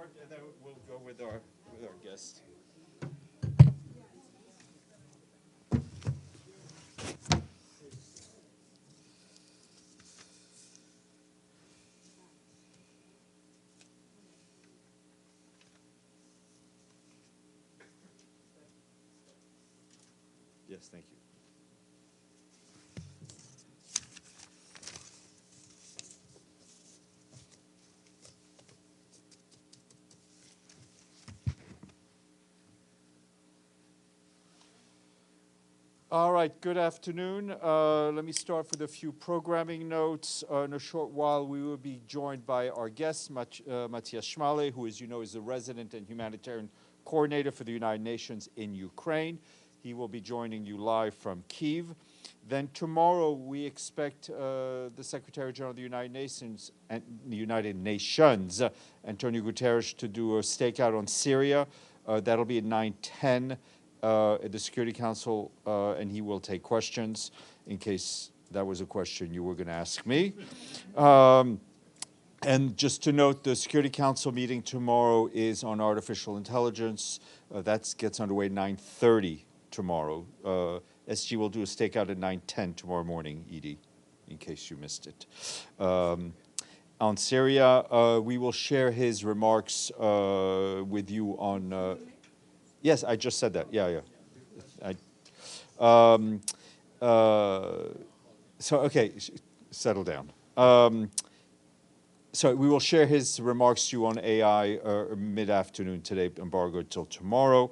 start, and then we'll go with our guest. Yes, thank you. All right, good afternoon. Let me start with a few programming notes. In a short while, we will be joined by our guest, Matthias Schmale, who, as you know, is the resident and humanitarian coordinator for the United Nations in Ukraine. He will be joining you live from Kyiv. Then tomorrow, we expect the Secretary General of the United Nations, Antonio Guterres, to do a stakeout on Syria. That'll be at 9:10. At the Security Council, and he will take questions in case that was a question you were going to ask me. And just to note, the Security Council meeting tomorrow is on artificial intelligence. That gets underway at 9:30 tomorrow. SG will do a stakeout at 9:10 tomorrow morning, Edie, in case you missed it. On Syria, we will share his remarks with you on... Yes, I just said that. Yeah. Okay, settle down. So we will share his remarks to you on AI mid-afternoon today, embargoed till tomorrow.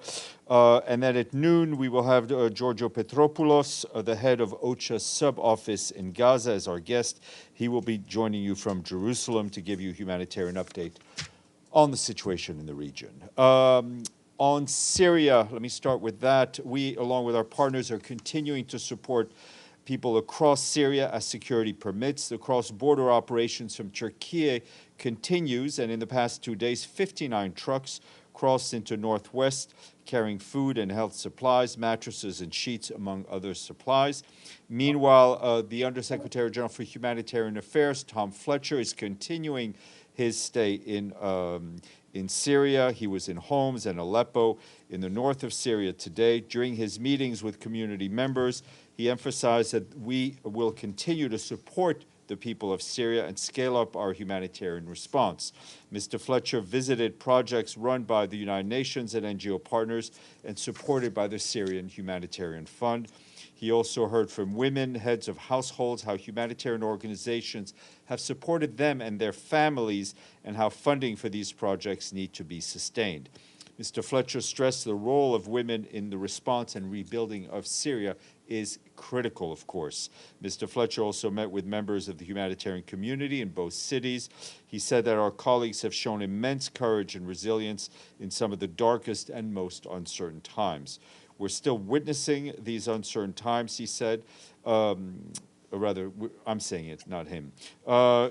And then at noon, we will have Giorgio Petropoulos, the head of OCHA sub-office in Gaza, as our guest. He will be joining you from Jerusalem to give you a humanitarian update on the situation in the region. On Syria, let me start with that. We, along with our partners, are continuing to support people across Syria as security permits. The cross-border operations from Turkey continues, and in the past 2 days, 59 trucks crossed into northwest, carrying food and health supplies, mattresses and sheets, among other supplies. Meanwhile, the Undersecretary General for Humanitarian Affairs, Tom Fletcher, is continuing his stay in Syria. He was in Homs and Aleppo in the north of Syria today. During his meetings with community members, he emphasized that we will continue to support the people of Syria and scale up our humanitarian response. Mr. Fletcher visited projects run by the United Nations and NGO partners and supported by the Syrian Humanitarian Fund. He also heard from women, heads of households, how humanitarian organizations have supported them and their families, and how funding for these projects need to be sustained. Mr. Fletcher stressed the role of women in the response and rebuilding of Syria is critical, of course. Mr. Fletcher also met with members of the humanitarian community in both cities. He said that our colleagues have shown immense courage and resilience in some of the darkest and most uncertain times. We're still witnessing these uncertain times, he said. I'm saying it, not him.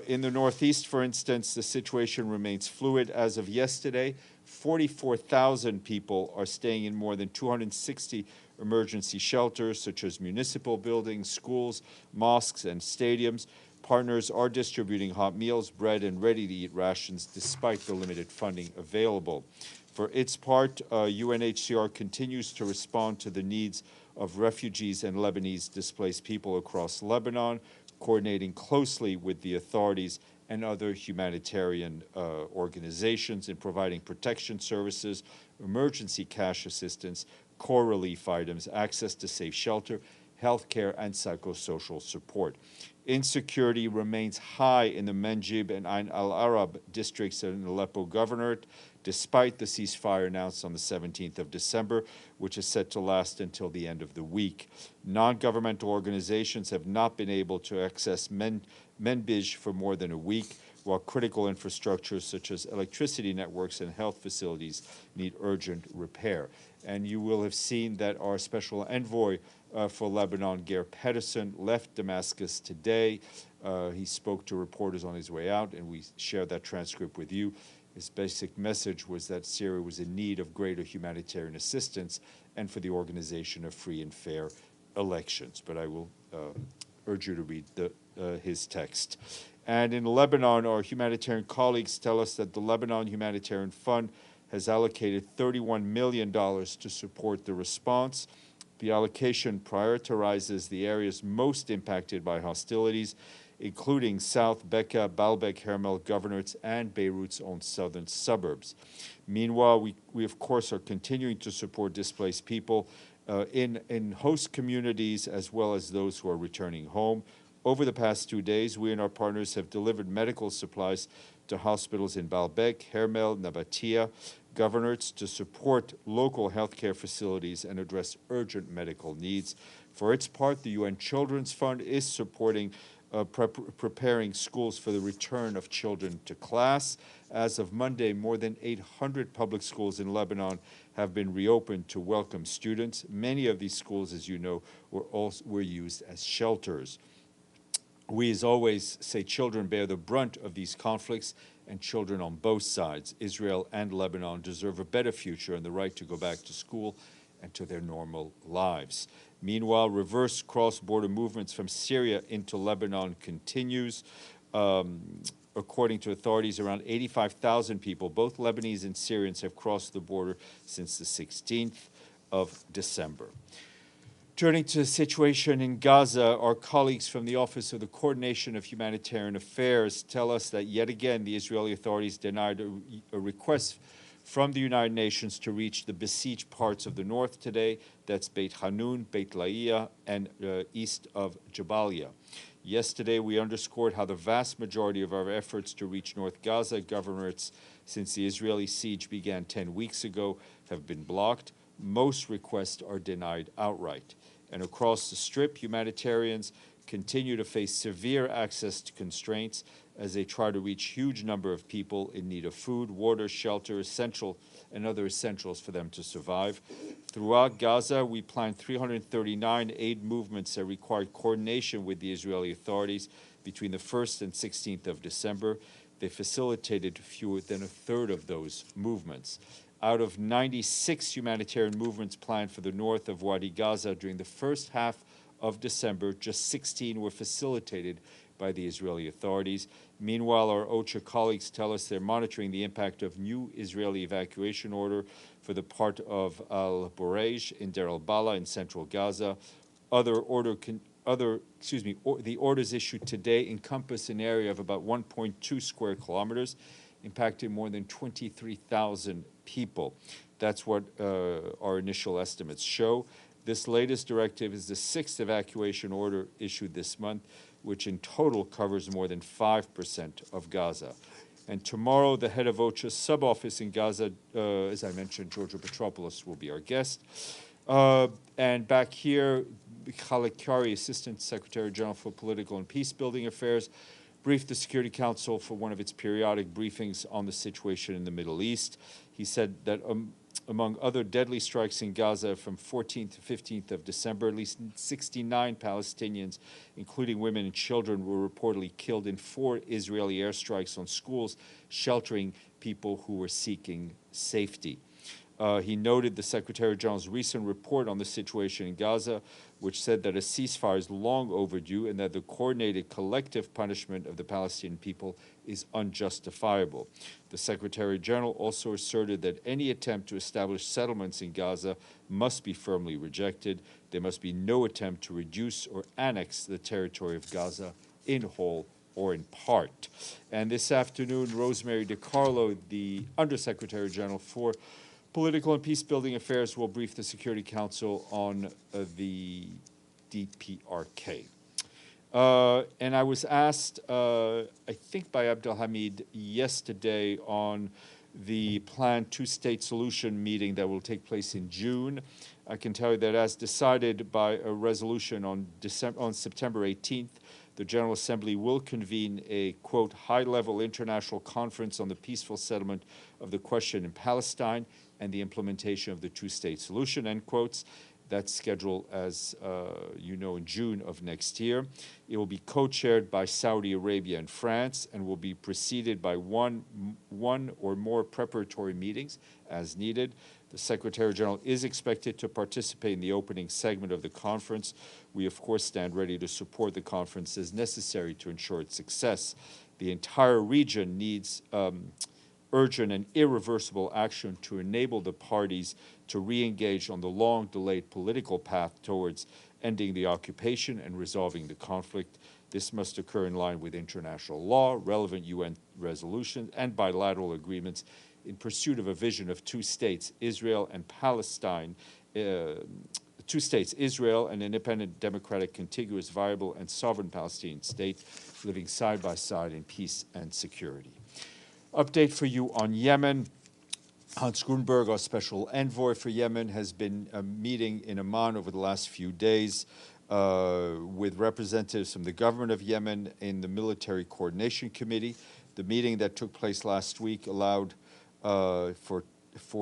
In the Northeast, for instance, the situation remains fluid. As of yesterday, 44,000 people are staying in more than 260 emergency shelters, such as municipal buildings, schools, mosques, and stadiums. Partners are distributing hot meals, bread, and ready-to-eat rations despite the limited funding available. For its part, UNHCR continues to respond to the needs of refugees and Lebanese displaced people across Lebanon, coordinating closely with the authorities and other humanitarian organizations in providing protection services, emergency cash assistance, core relief items, access to safe shelter, healthcare, and psychosocial support. Insecurity remains high in the Menjib and Ain al-Arab districts in Aleppo Governorate, despite the ceasefire announced on the 17th of December, which is set to last until the end of the week. Non-governmental organizations have not been able to access Menbij for more than a week, while critical infrastructures such as electricity networks and health facilities need urgent repair. And you will have seen that our special envoy for Lebanon, Geir Pedersen, left Damascus today. He spoke to reporters on his way out, and we shared that transcript with you. His basic message was that Syria was in need of greater humanitarian assistance and for the organization of free and fair elections. But I will urge you to read the his text. And in Lebanon, our humanitarian colleagues tell us that the Lebanon Humanitarian Fund has allocated $31 million to support the response. The allocation prioritizes the areas most impacted by hostilities, including South Bekaa, Baalbek, Hermel governorates, and Beirut's own southern suburbs. Meanwhile, we of course are continuing to support displaced people in host communities as well as those who are returning home. Over the past 2 days, we and our partners have delivered medical supplies to hospitals in Baalbek, Hermel, Nabatea governorates to support local healthcare facilities and address urgent medical needs. For its part, the UN Children's Fund is supporting preparing schools for the return of children to class. As of Monday, more than 800 public schools in Lebanon have been reopened to welcome students. Many of these schools, as you know, were used as shelters. We, as always, say children bear the brunt of these conflicts, and children on both sides, Israel and Lebanon, deserve a better future and the right to go back to school and to their normal lives. Meanwhile, reverse cross-border movements from Syria into Lebanon continues. According to authorities, around 85,000 people, both Lebanese and Syrians, have crossed the border since the 16th of December. Turning to the situation in Gaza, our colleagues from the Office of the Coordination of Humanitarian Affairs tell us that yet again the Israeli authorities denied a request from the United Nations to reach the besieged parts of the north today. That's Beit Hanun, Beit Laia, and east of Jabalia. Yesterday, we underscored how the vast majority of our efforts to reach North Gaza governorates since the Israeli siege began 10 weeks ago have been blocked. Most requests are denied outright. And across the Strip, humanitarians continue to face severe access to constraints as they try to reach huge number of people in need of food, water, shelter, and other essentials for them to survive. Throughout Gaza, we planned 339 aid movements that required coordination with the Israeli authorities between the 1st and 16th of December. They facilitated fewer than a third of those movements. Out of 96 humanitarian movements planned for the north of Wadi Gaza during the first half of December, just 16 were facilitated by the Israeli authorities. Meanwhile, our OCHA colleagues tell us they're monitoring the impact of new Israeli evacuation order for the part of Al-Burej in Deir al-Bala in central Gaza. The orders issued today encompass an area of about 1.2 square kilometers, impacting more than 23,000 people. That's what our initial estimates show. This latest directive is the 6th evacuation order issued this month, which in total covers more than 5% of Gaza. And tomorrow, the head of OCHA's sub-office in Gaza, as I mentioned, Giorgio Petropoulos, will be our guest. And back here, Khaled Kari, Assistant Secretary General for Political and Peace-Building Affairs, briefed the Security Council for one of its periodic briefings on the situation in the Middle East. He said that among other deadly strikes in Gaza from 14th to 15th of December, at least 69 Palestinians, including women and children, were reportedly killed in 4 Israeli airstrikes on schools sheltering people who were seeking safety. He noted the Secretary General's recent report on the situation in Gaza, which said that a ceasefire is long overdue and that the coordinated collective punishment of the Palestinian people is unjustifiable. The Secretary General also asserted that any attempt to establish settlements in Gaza must be firmly rejected. There must be no attempt to reduce or annex the territory of Gaza in whole or in part. And this afternoon, Rosemary DiCarlo, the Undersecretary General for Political and Peace-Building Affairs, will brief the Security Council on the DPRK. And I was asked, I think by Abdelhamid yesterday, on the planned two-state solution meeting that will take place in June. I can tell you that as decided by a resolution on September 18th, the General Assembly will convene a, quote, high-level international conference on the peaceful settlement of the question in Palestine and the implementation of the two-state solution, end quotes. That's scheduled, as you know, in June of next year. It will be co-chaired by Saudi Arabia and France and will be preceded by one or more preparatory meetings as needed. The Secretary General is expected to participate in the opening segment of the conference. We, of course, stand ready to support the conference as necessary to ensure its success. The entire region needs urgent and irreversible action to enable the parties to re-engage on the long-delayed political path towards ending the occupation and resolving the conflict. This must occur in line with international law, relevant UN resolutions, and bilateral agreements in pursuit of a vision of two states, Israel and Palestine, two states, Israel, an independent, democratic, contiguous, viable, and sovereign Palestinian state living side by side in peace and security. Update for you on Yemen. Hans Grunberg, our special envoy for Yemen, has been meeting in Amman over the last few days with representatives from the government of Yemen in the Military Coordination Committee. The meeting that took place last week allowed for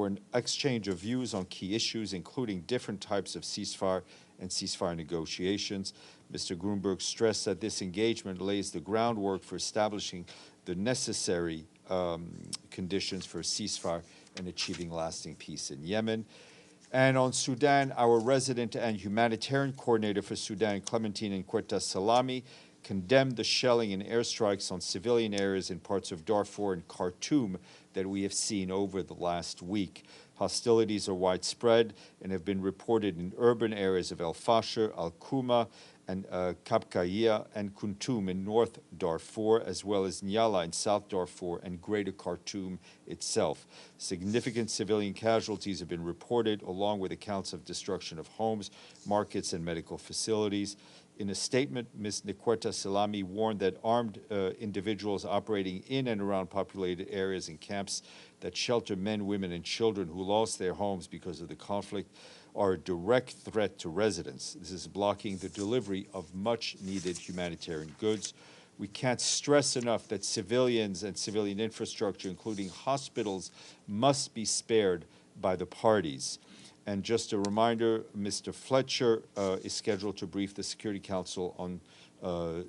an exchange of views on key issues, including different types of ceasefire and ceasefire negotiations. Mr. Grunberg stressed that this engagement lays the groundwork for establishing the necessary conditions for a ceasefire and achieving lasting peace in Yemen. And on Sudan, our resident and humanitarian coordinator for Sudan, Clementine Nkweta Salami, condemned the shelling and airstrikes on civilian areas in parts of Darfur and Khartoum that we have seen over the last week. Hostilities are widespread and have been reported in urban areas of El Fasher, Al Kuma, and Kabkaya and Kuntum in North Darfur, as well as Nyala in South Darfur and Greater Khartoum itself. Significant civilian casualties have been reported, along with accounts of destruction of homes, markets, and medical facilities. In a statement, Ms. Nkweta Salami warned that armed individuals operating in and around populated areas and camps that shelter men, women, and children who lost their homes because of the conflict are a direct threat to residents. This is blocking the delivery of much-needed humanitarian goods. We can't stress enough that civilians and civilian infrastructure, including hospitals, must be spared by the parties. And just a reminder, Mr. Fletcher is scheduled to brief the Security Council on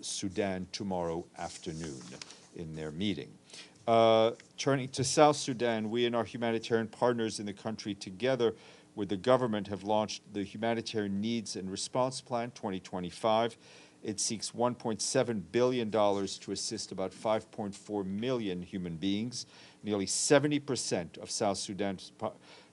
Sudan tomorrow afternoon in their meeting. Turning to South Sudan, we and our humanitarian partners in the country, together with the government, have launched the Humanitarian Needs and Response Plan 2025. It seeks $1.7 billion to assist about 5.4 million human beings. Nearly 70% of South Sudan's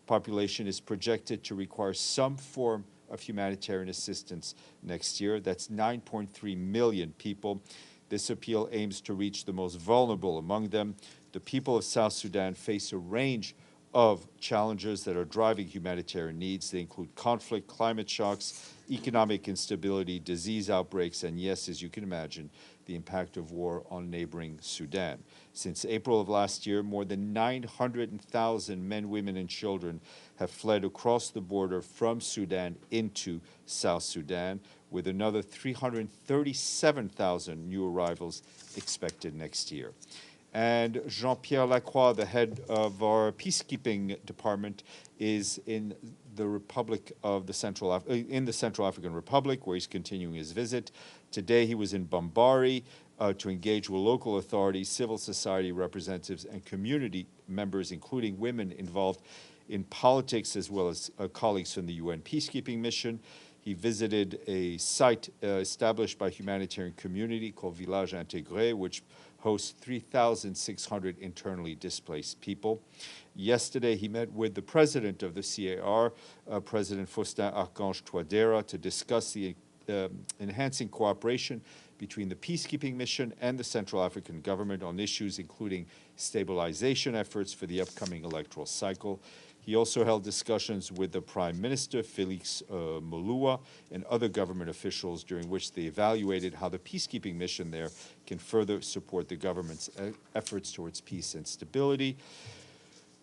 population is projected to require some form of humanitarian assistance next year. That's 9.3 million people. This appeal aims to reach the most vulnerable among them. The people of South Sudan face a range of challenges that are driving humanitarian needs. They include conflict, climate shocks, economic instability, disease outbreaks, and yes, as you can imagine, the impact of war on neighboring Sudan. Since April of last year, more than 900,000 men, women, and children have fled across the border from Sudan into South Sudan, with another 337,000 new arrivals expected next year. And Jean-Pierre Lacroix, the head of our peacekeeping department, is in the Republic of the Central African Republic, where he's continuing his visit. Today, he was in Bambari to engage with local authorities, civil society representatives, and community members, including women involved in politics, as well as colleagues from the UN peacekeeping mission. He visited a site established by a humanitarian community called Village Intégré, which hosts 3,600 internally displaced people. Yesterday, he met with the president of the CAR, President Faustin Archange Touadéra, to discuss the enhancing cooperation between the peacekeeping mission and the Central African government on issues including stabilization efforts for the upcoming electoral cycle. He also held discussions with the Prime Minister, Félix Molua, and other government officials, during which they evaluated how the peacekeeping mission there can further support the government's efforts towards peace and stability.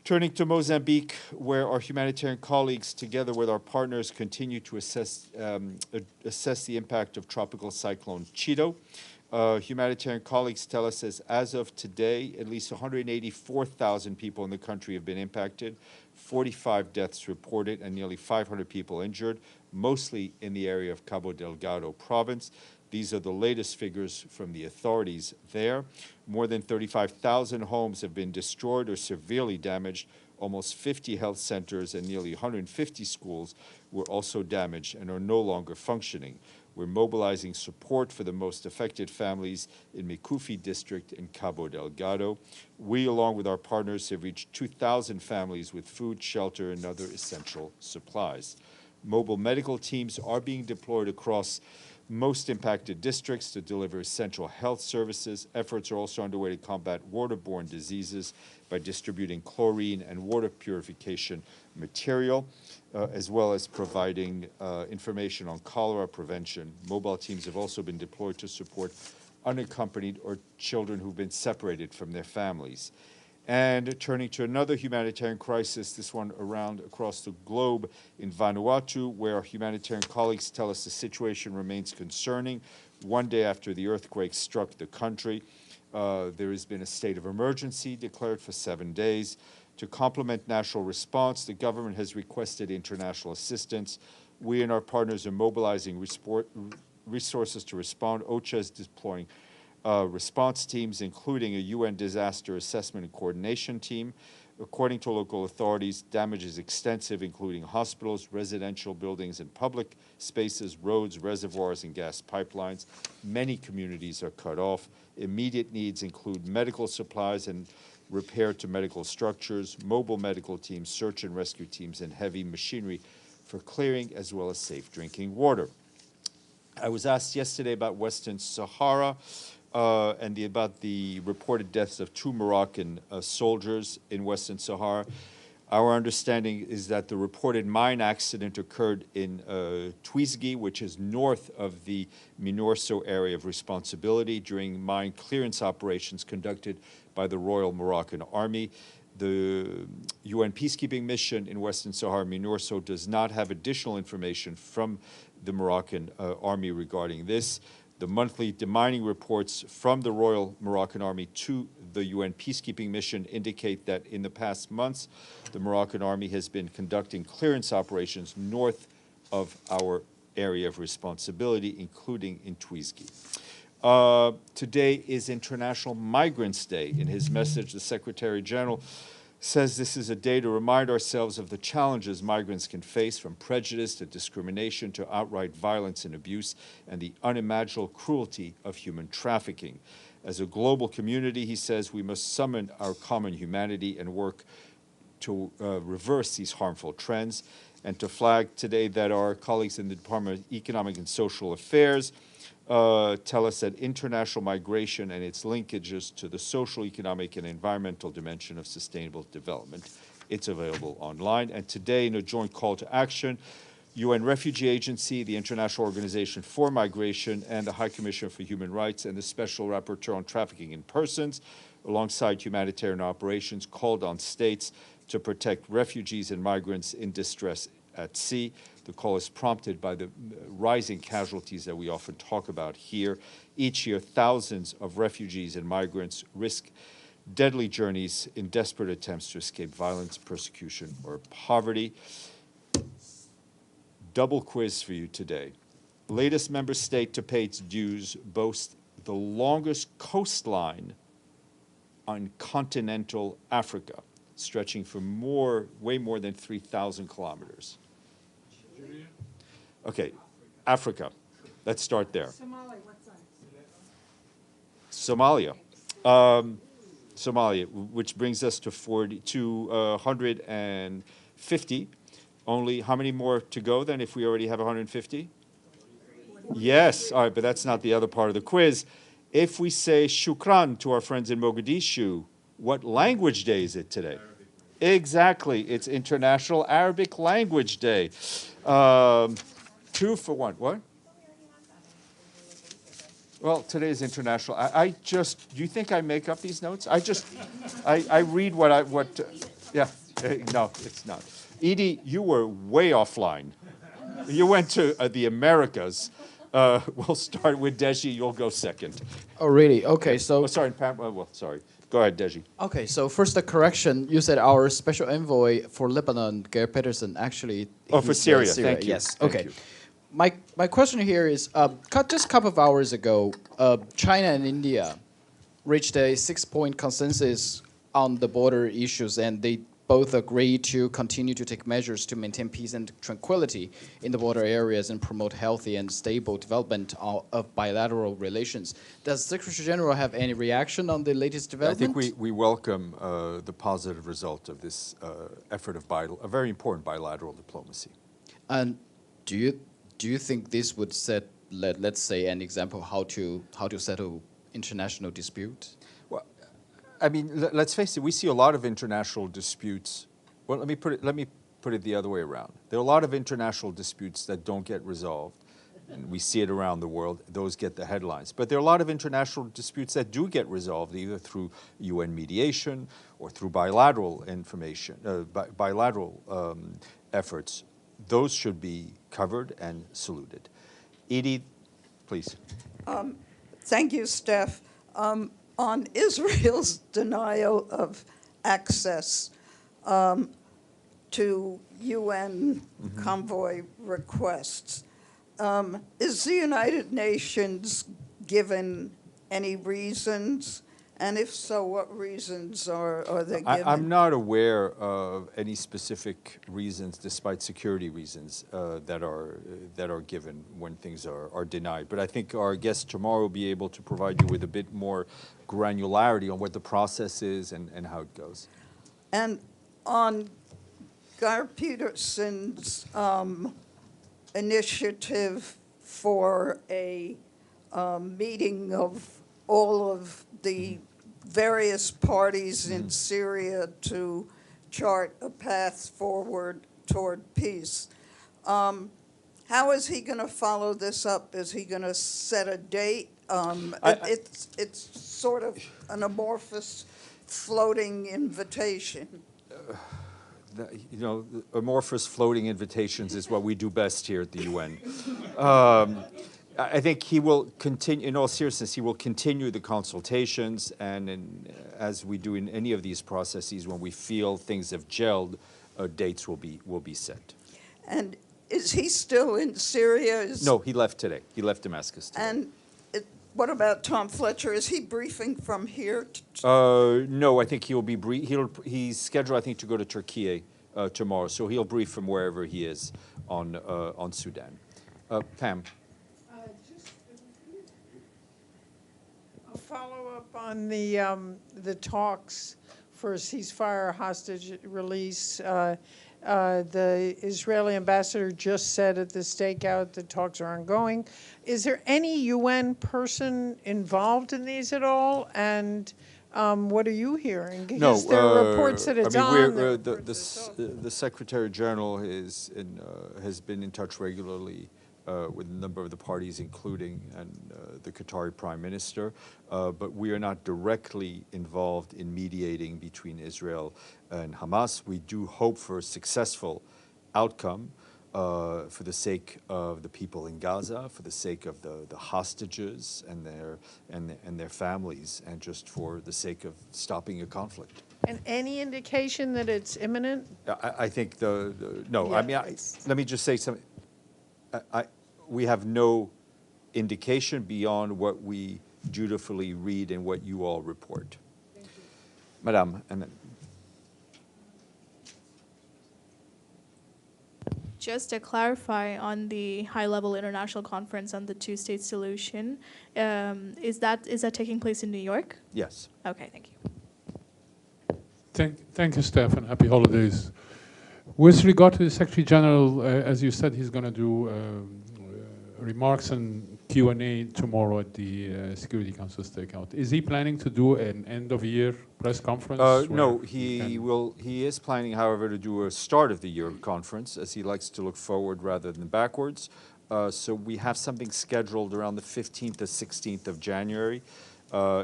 Turning to Mozambique, where our humanitarian colleagues, together with our partners, continue to assess the impact of Tropical Cyclone Chito. Humanitarian colleagues tell us as of today, at least 184,000 people in the country have been impacted, 45 deaths reported, and nearly 500 people injured, mostly in the area of Cabo Delgado province. These are the latest figures from the authorities there. More than 35,000 homes have been destroyed or severely damaged. Almost 50 health centers and nearly 150 schools were also damaged and are no longer functioning. We're mobilizing support for the most affected families in Mikufi district in Cabo Delgado. We, along with our partners, have reached 2,000 families with food, shelter, and other essential supplies. Mobile medical teams are being deployed across most impacted districts to deliver essential health services. Efforts are also underway to combat waterborne diseases by distributing chlorine and water purification material, as well as providing information on cholera prevention. Mobile teams have also been deployed to support unaccompanied or children who've been separated from their families. And turning to another humanitarian crisis, this one around across the globe in Vanuatu, where our humanitarian colleagues tell us the situation remains concerning. One day after the earthquake struck the country, there has been a state of emergency declared for 7 days. To complement national response, the government has requested international assistance. We and our partners are mobilizing resources to respond. OCHA is deploying response teams, including a UN disaster assessment and coordination team. According to local authorities, damage is extensive, including hospitals, residential buildings and public spaces, roads, reservoirs, and gas pipelines. Many communities are cut off. Immediate needs include medical supplies and repair to medical structures, mobile medical teams, search and rescue teams, and heavy machinery for clearing, as well as safe drinking water. I was asked yesterday about Western Sahara and about the reported deaths of 2 Moroccan soldiers in Western Sahara. Our understanding is that the reported mine accident occurred in Tuizgi, which is north of the Minurso area of responsibility, during mine clearance operations conducted by the Royal Moroccan Army. The UN peacekeeping mission in Western Sahara, Minurso, does not have additional information from the Moroccan Army regarding this. The monthly demining reports from the Royal Moroccan Army to the UN peacekeeping mission indicate that in the past months, the Moroccan Army has been conducting clearance operations north of our area of responsibility, including in Tuizgi. Today is International Migrants Day. In his message, the Secretary General says this is a day to remind ourselves of the challenges migrants can face, from prejudice to discrimination to outright violence and abuse, and the unimaginable cruelty of human trafficking. As a global community, he says, we must summon our common humanity and work to reverse these harmful trends, and to flag today that our colleagues in the Department of Economic and Social Affairs tell us that international migration and its linkages to the social, economic, and environmental dimension of sustainable development. It's available online. And today, in a joint call to action, UN Refugee Agency, the International Organization for Migration, and the High Commissioner for Human Rights and the Special Rapporteur on Trafficking in Persons, alongside humanitarian operations, called on states to protect refugees and migrants in distress at sea. The call is prompted by the rising casualties that we often talk about here. Each year, thousands of refugees and migrants risk deadly journeys in desperate attempts to escape violence, persecution, or poverty. Double quiz for you today. Latest member state to pay its dues boasts the longest coastline on continental Africa, stretching for way more than 3,000 kilometers. Okay, Africa. Let's start there. Somalia, what size? Somalia. Somalia, which brings us to 150. Only how many more to go then if we already have 150? Yes, all right, but that's not the other part of the quiz. If we say shukran to our friends in Mogadishu, what language day is it today? Exactly, it's International Arabic Language Day. 2 for 1. What? Well, today is international. Do you think I make up these notes? I read yeah, no, it's not. Edie, you were way offline. You went to the Americas. We'll start with Deji. You'll go second. Oh, really? Okay, so... Oh, sorry, Pam. Well, sorry. Go ahead, Deji. Okay, so first a correction. You said our special envoy for Lebanon, Geir Pedersen, actually... Oh, for he's, Syria. Syria. Thank you. Yes, Thank okay. you. My question here is, just a couple of hours ago, China and India reached a 6-point consensus on the border issues, and they both agree to continue to take measures to maintain peace and tranquility in the border areas and promote healthy and stable development of bilateral relations. Does Secretary General have any reaction on the latest development? I think we welcome the positive result of this effort of a very important bilateral diplomacy. And do you think this would set, let's say, an example how to settle international dispute? Well, I mean, let's face it. We see a lot of international disputes. Well, let me put it the other way around. There are a lot of international disputes that don't get resolved, and we see it around the world. Those get the headlines. But there are a lot of international disputes that do get resolved either through UN mediation or through bilateral efforts. Those should be covered and saluted. Edie, please. Thank you, Steph. On Israel's denial of access to UN convoy requests, is the United Nations given any reasons? And if so, what reasons are they given? I'm not aware of any specific reasons, despite security reasons, that are given when things are denied. But I think our guest tomorrow will be able to provide you with a bit more granularity on what the process is and how it goes. And on Geir Pedersen's initiative for a meeting of all of the various parties in Syria to chart a path forward toward peace. How is he going to follow this up? Is he going to set a date? It's sort of an amorphous, floating invitation. Amorphous floating invitations is what we do best here at the UN. I think he will continue, in all seriousness, he will continue the consultations, and as we do in any of these processes, when we feel things have gelled, dates will be set. And is he still in Syria? No, he left today. He left Damascus today. And what about Tom Fletcher? Is he briefing from here? No, I think he'll be he's scheduled, I think, to go to Turkey tomorrow, so he'll brief from wherever he is on Sudan. Pam. A follow-up on the talks for ceasefire hostage release. The Israeli ambassador just said at the stakeout the talks are ongoing. Is there any UN person involved in these at all? And what are you hearing? Because there are reports that it's on. The Secretary General has been in touch regularly with a number of the parties, including the Qatari Prime Minister, but we are not directly involved in mediating between Israel and Hamas. We do hope for a successful outcome for the sake of the people in Gaza, for the sake of the hostages and their families, and just for the sake of stopping a conflict. And any indication that it's imminent? I think no. Yeah, I mean, let me just say something. We have no indication beyond what we dutifully read and what you all report. Thank you. Madame, and then. Just to clarify on the high-level international conference on the two-state solution, is that taking place in New York? Yes. Okay, thank you. Thank you, Stefan. Happy holidays. With regard to the Secretary General, as you said, he's going to do remarks and Q&A tomorrow at the Security Council stakeout. Is he planning to do an end-of-year press conference? No, he is planning, however, to do a start-of-the-year conference, as he likes to look forward rather than backwards. So we have something scheduled around the 15th or 16th of January.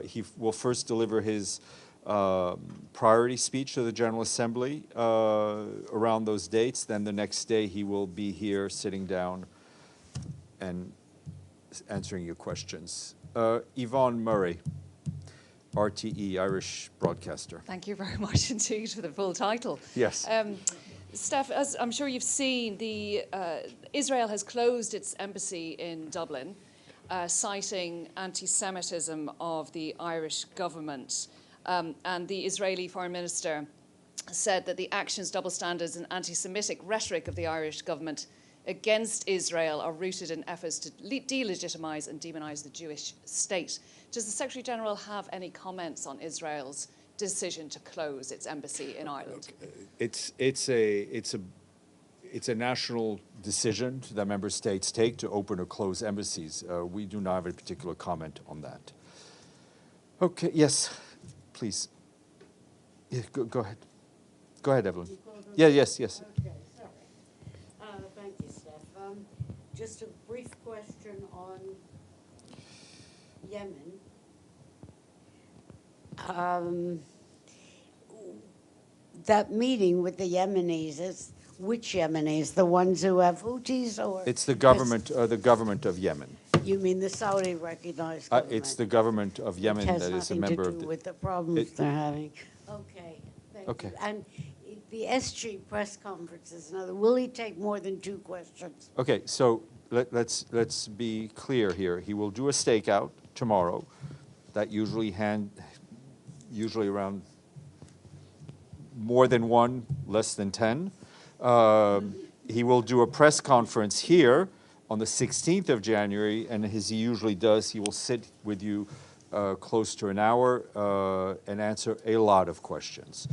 He will first deliver his priority speech to the General Assembly around those dates. Then the next day he will be here sitting down and answering your questions. Yvonne Murray, RTE, Irish broadcaster. Thank you very much indeed for the full title. Yes. Steph, as I'm sure you've seen, Israel has closed its embassy in Dublin, citing anti-Semitism of the Irish government. And the Israeli Foreign Minister said that the actions, double standards and anti-Semitic rhetoric of the Irish government against Israel are rooted in efforts to delegitimize and demonize the Jewish state. Does the Secretary-General have any comments on Israel's decision to close its embassy in Ireland? It's a national decision that member states take to open or close embassies. We do not have a particular comment on that. Okay, yes, please. Yeah, go ahead. Go ahead, Evelyn. Yeah, yes. Okay, sorry. Thank you, Steph. Just a brief question on Yemen. That meeting with the Yemenis, which Yemenis? The ones who have Houthis, or It's the government of Yemen. You mean the Saudi recognized government? It's the government of Yemen Which has that is a nothing member to of do the. with the problems they're having. Okay, thank Okay. you. And the SG press conferences, will he take more than 2 questions? Okay, so let's be clear here. He will do a stakeout tomorrow. That usually around more than 1, less than 10. He will do a press conference here on the 16th of January, and as he usually does, he will sit with you close to an hour and answer a lot of questions.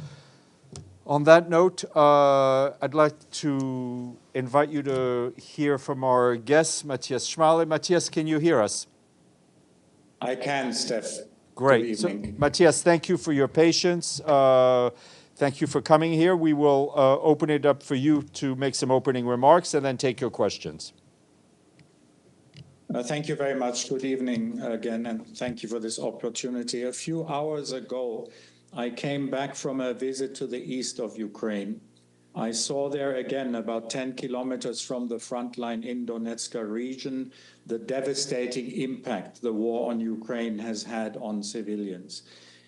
On that note, I'd like to invite you to hear from our guest, Matthias Schmale. Matthias, can you hear us? I can, Steph. Great. Good So, evening. Matthias, thank you for your patience. Thank you for coming here. We will open it up for you to make some opening remarks and then take your questions. Thank you very much. Good evening again, and thank you for this opportunity. A few hours ago, I came back from a visit to the east of Ukraine. I saw there again, about 10 kilometers from the front line in Donetsk region, the devastating impact the war on Ukraine has had on civilians.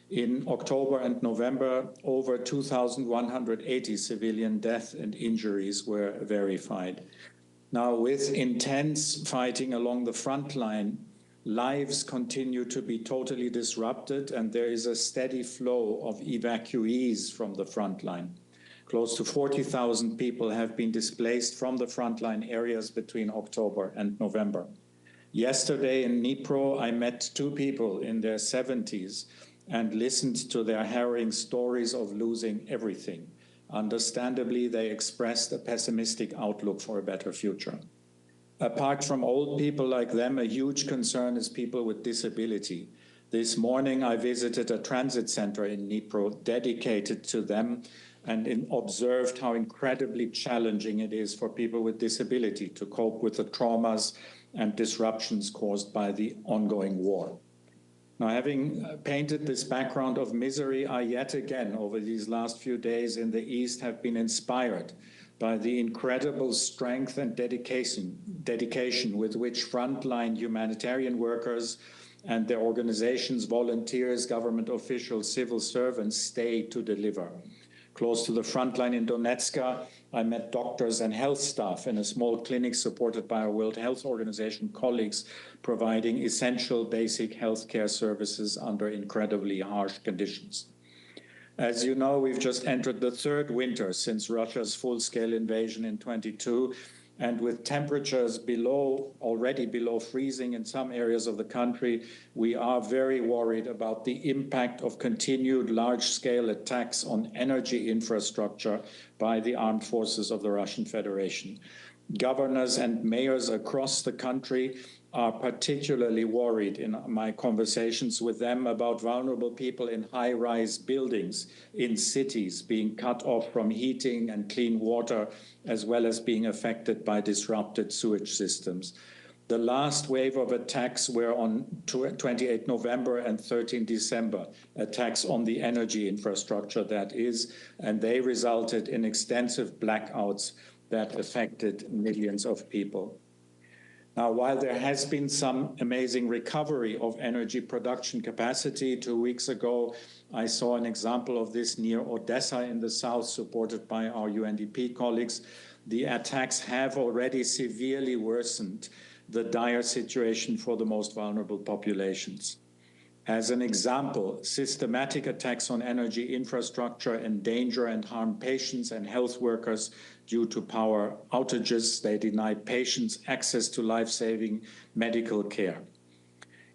In October and November, over 2,180 civilian deaths and injuries were verified. Now, with intense fighting along the front line, lives continue to be totally disrupted, and there is a steady flow of evacuees from the front line. Close to 40,000 people have been displaced from the frontline areas between October and November. Yesterday in Dnipro, I met 2 people in their 70s and listened to their harrowing stories of losing everything. Understandably, they expressed a pessimistic outlook for a better future. Apart from old people like them, a huge concern is people with disability. This morning, I visited a transit center in Dnipro dedicated to them and observed how incredibly challenging it is for people with disability to cope with the traumas and disruptions caused by the ongoing war. Now, having painted this background of misery, I yet again, over these last few days in the East, have been inspired by the incredible strength and dedication with which frontline humanitarian workers and their organizations, volunteers, government officials, civil servants stay to deliver. Close to the front line in Donetsk, I met doctors and health staff in a small clinic supported by our World Health Organization colleagues, providing essential basic healthcare services under incredibly harsh conditions. As you know, we've just entered the 3rd winter since Russia's full-scale invasion in 22, and with temperatures already below freezing in some areas of the country, we are very worried about the impact of continued large-scale attacks on energy infrastructure by the armed forces of the Russian Federation. Governors and mayors across the country are particularly worried in my conversations with them about vulnerable people in high-rise buildings in cities being cut off from heating and clean water, as well as being affected by disrupted sewage systems. The last wave of attacks were on 28 November and 13 December, attacks on the energy infrastructure, that is, and they resulted in extensive blackouts that affected millions of people. Now, while there has been some amazing recovery of energy production capacity, 2 weeks ago, I saw an example of this near Odessa in the south, supported by our UNDP colleagues. The attacks have already severely worsened the dire situation for the most vulnerable populations. As an example, systematic attacks on energy infrastructure endanger and harm patients and health workers due to power outages. They deny patients access to life-saving medical care.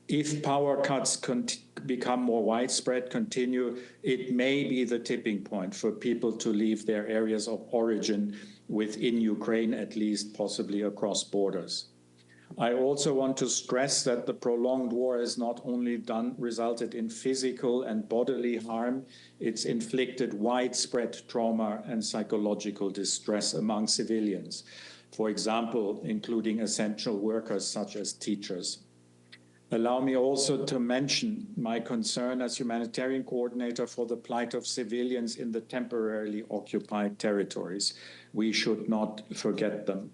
If power cuts become more widespread, continue, it may be the tipping point for people to leave their areas of origin within Ukraine, at least possibly across borders. I also want to stress that the prolonged war has not only resulted in physical and bodily harm, it's inflicted widespread trauma and psychological distress among civilians, for example, including essential workers such as teachers. Allow me also to mention my concern as humanitarian coordinator for the plight of civilians in the temporarily occupied territories. We should not forget them.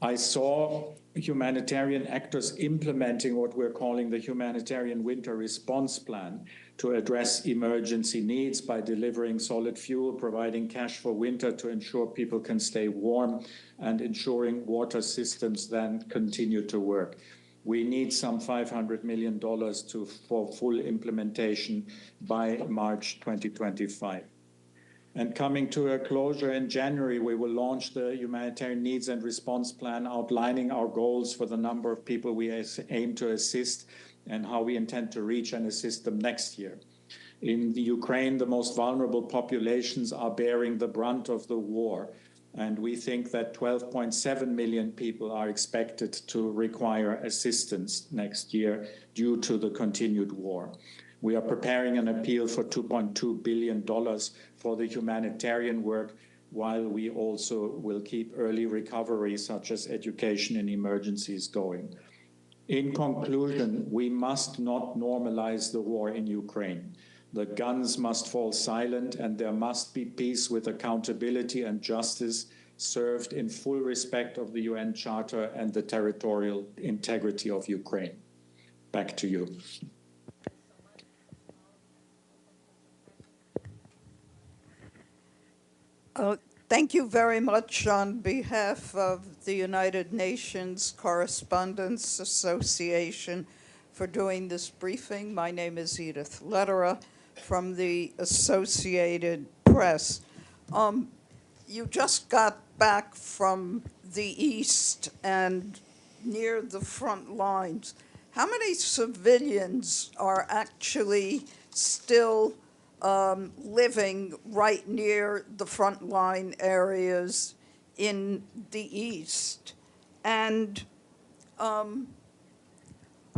I saw humanitarian actors implementing what we're calling the Humanitarian Winter Response Plan to address emergency needs by delivering solid fuel, providing cash for winter to ensure people can stay warm, and ensuring water systems then continue to work. We need some $500 million for full implementation by March 2025. And coming to a closure in January, we will launch the Humanitarian Needs and Response Plan, outlining our goals for the number of people we aim to assist and how we intend to reach and assist them next year. In the Ukraine, the most vulnerable populations are bearing the brunt of the war, and we think that 12.7 million people are expected to require assistance next year due to the continued war. We are preparing an appeal for $2.2 billion for the humanitarian work, while we also will keep early recovery, such as education and emergencies, going. In conclusion, we must not normalize the war in Ukraine. The guns must fall silent, and there must be peace with accountability and justice served in full respect of the UN Charter and the territorial integrity of Ukraine. Back to you. Thank you very much on behalf of the United Nations Correspondents Association for doing this briefing. My name is Edith Lederer from the Associated Press. You just got back from the East and near the front lines. How many civilians are actually still living right near the frontline areas in the East? And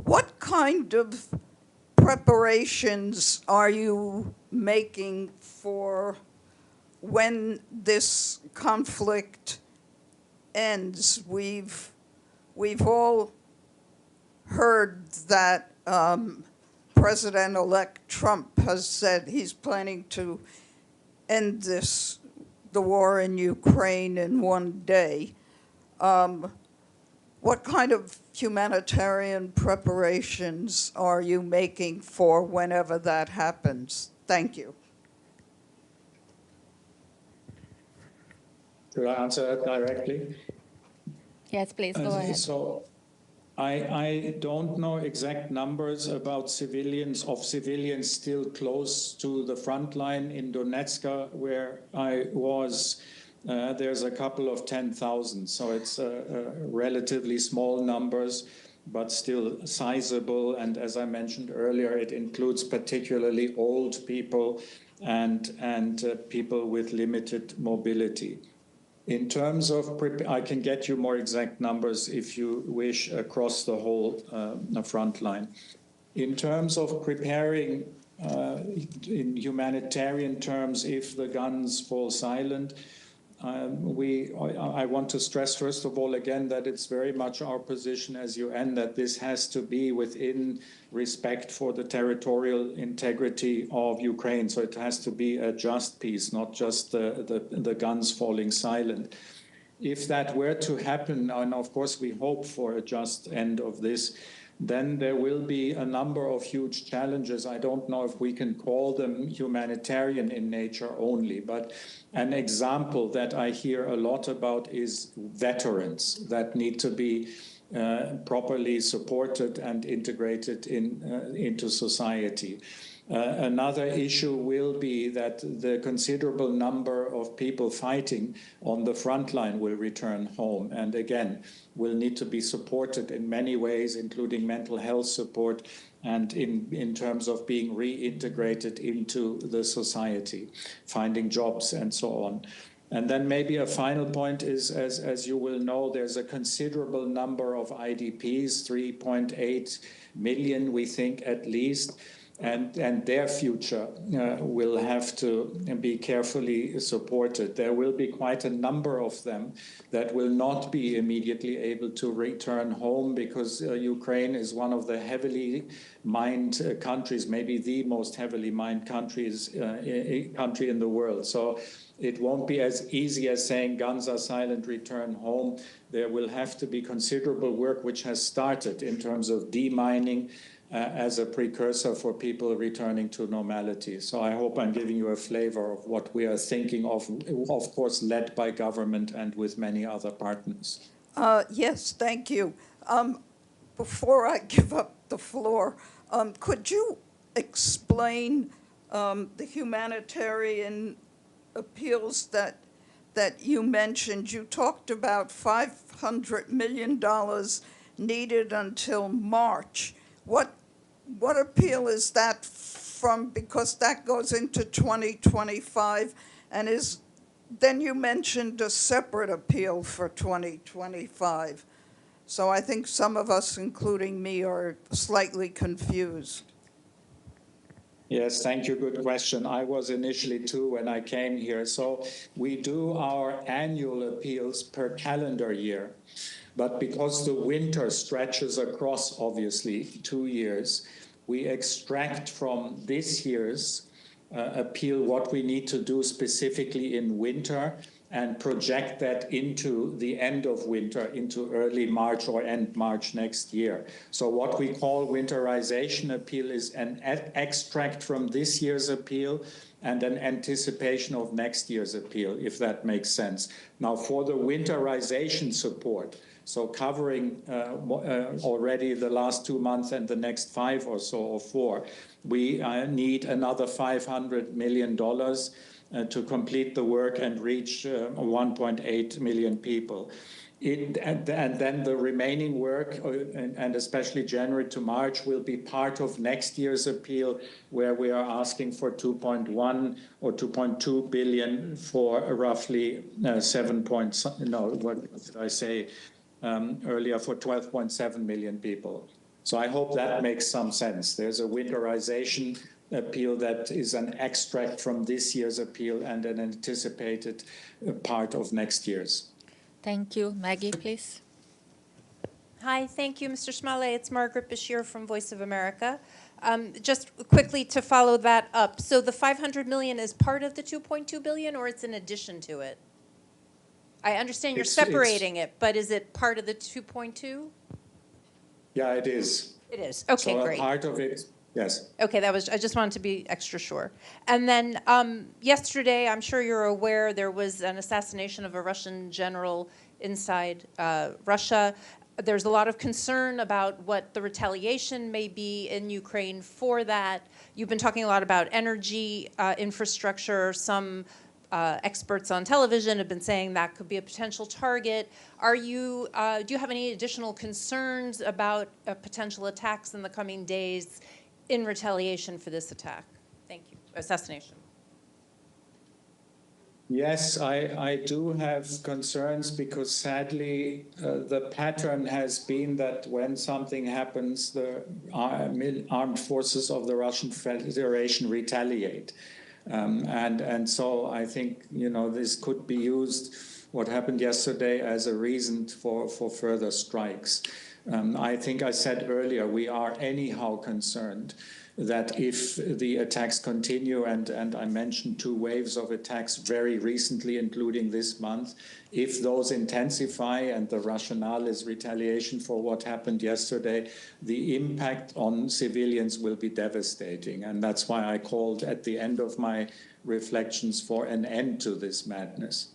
what kind of preparations are you making for when this conflict ends? We've all heard that President-elect Trump has said he's planning to end the war in Ukraine in one day. What kind of humanitarian preparations are you making for whenever that happens? Thank you. Should I answer that directly? Yes, please, go ahead. So I don't know exact numbers about civilians still close to the front line in Donetsk, where I was. There's a couple of 10,000, so it's relatively small numbers, but still sizable. And as I mentioned earlier, it includes particularly old people and people with limited mobility. In terms of, I can get you more exact numbers if you wish across the whole front line. In terms of preparing in humanitarian terms, if the guns fall silent, I want to stress, first of all, again, that it's very much our position as UN that this has to be within respect for the territorial integrity of Ukraine. So it has to be a just peace, not just the guns falling silent. if that were to happen, and of course we hope for a just end of this, then there will be a number of huge challenges. I don't know if we can call them humanitarian in nature only, but an example that I hear a lot about is veterans that need to be properly supported and integrated into society. Another issue will be that the considerable number of people fighting on the front line will return home, and again will need to be supported in many ways, including mental health support and in terms of being reintegrated into the society, finding jobs and so on. And then maybe a final point is, as you will know, there's a considerable number of IDPs, 3.8 million, we think at least, and their future will have to be carefully supported. There will be quite a number of them that will not be immediately able to return home because Ukraine is one of the heavily mined countries, maybe the most heavily mined country in the world. So it won't be as easy as saying guns are silent, return home. There will have to be considerable work which has started in terms of demining as a precursor for people returning to normality. So I hope I'm giving you a flavor of what we are thinking of course, led by government and with many other partners. Yes, thank you. Before I give up the floor, could you explain the humanitarian appeals that you mentioned? You talked about $500 million needed until March. What appeal is that from? Because that goes into 2025, and then you mentioned a separate appeal for 2025. So I think some of us, including me, are slightly confused. Yes, thank you. Good question. I was initially too when I came here. So we do our annual appeals per calendar year. But because the winter stretches across, obviously, 2 years, we extract from this year's appeal what we need to do specifically in winter and project that into the end of winter, into early March or end March next year. So what we call winterization appeal is an extract from this year's appeal and an anticipation of next year's appeal, if that makes sense. Now, for the winterization support, so covering already the last 2 months and the next 5 or so or 4, we need another $500 million to complete the work and reach 1.8 million people. And then the remaining work, and especially January to March, will be part of next year's appeal, where we are asking for 2.1 or 2.2 billion for roughly 12.7 million people. So I hope that makes some sense. There's a winterization appeal that is an extract from this year's appeal and an anticipated part of next year's. Thank you. Maggie, please. Hi, thank you, Mr. Smale. It's Margaret Bashir from Voice of America. Just quickly to follow that up. So the 500 million is part of the 2.2 billion, or it's in addition to it? I understand you're separating it, but is it part of the 2.2? Yeah, it is. It is. Okay, so great. So part of it, yes. Okay, I just wanted to be extra sure. And then yesterday, I'm sure you're aware, there was an assassination of a Russian general inside Russia. There's a lot of concern about what the retaliation may be in Ukraine for that. You've been talking a lot about energy infrastructure. Some experts on television have been saying that could be a potential target. Do you have any additional concerns about potential attacks in the coming days in retaliation for this attack? Thank you. Assassination. Yes, I do have concerns because sadly the pattern has been that when something happens, the armed forces of the Russian Federation retaliate. And so I think, this could be used, what happened yesterday, as a reason for further strikes. I think I said earlier, we are anyhow concerned that if the attacks continue, and I mentioned 2 waves of attacks very recently, including this month, if those intensify and the rationale is retaliation for what happened yesterday, the impact on civilians will be devastating. And that's why I called at the end of my reflections for an end to this madness.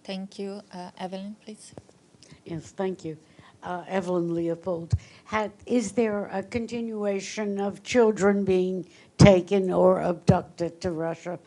Thank you. Evelyn, please. Yes, thank you. Evelyn Leopold. Is there a continuation of children being taken or abducted to Russia?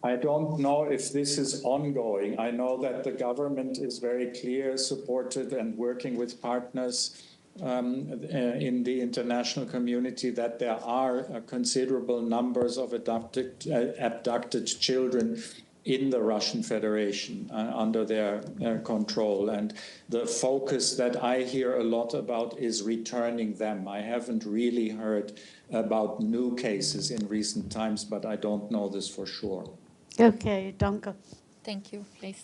I don't know if this is ongoing. I know that the government is very clear, supported, and working with partners in the international community that there are considerable numbers of abducted children in the Russian Federation under their control. And the focus that I hear a lot about is returning them. I haven't really heard about new cases in recent times, but I don't know this for sure. Okay, Danke. Thank you, please.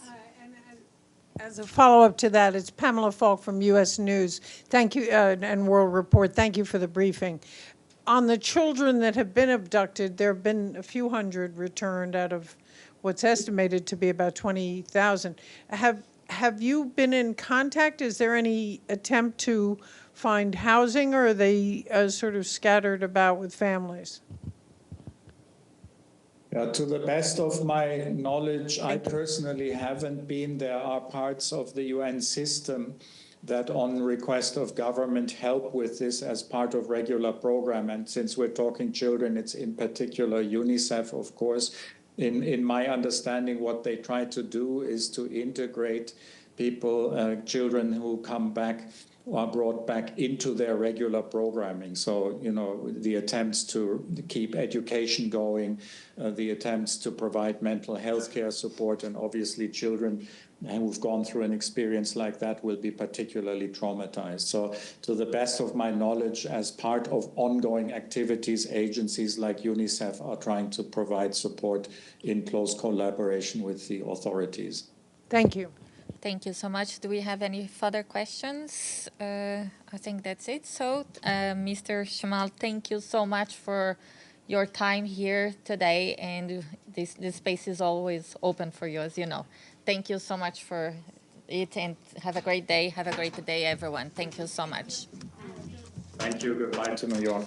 As a follow-up to that, it's Pamela Falk from U.S. News. Thank you, and World Report. Thank you for the briefing. On the children that have been abducted, there have been a few hundred returned out of what's estimated to be about 20,000. Have you been in contact? Is there any attempt to find housing, or are they sort of scattered about with families? To the best of my knowledge, I personally haven't been. There are parts of the UN system that on request of government help with this as part of regular program. And since we're talking children, it's in particular UNICEF, of course. In my understanding, what they try to do is to integrate people, children who come back are brought back into their regular programming. So, you know, the attempts to keep education going, the attempts to provide mental health care support, and obviously children who've gone through an experience like that will be particularly traumatized. So, to the best of my knowledge, as part of ongoing activities, agencies like UNICEF are trying to provide support in close collaboration with the authorities. Thank you. Thank you so much. Do we have any further questions? I think that's it. So, Mr. Shamal, thank you so much for your time here today. And this space is always open for you, as you know. Thank you so much for it, and have a great day. Have a great day, everyone. Thank you so much. Thank you. Goodbye to New York.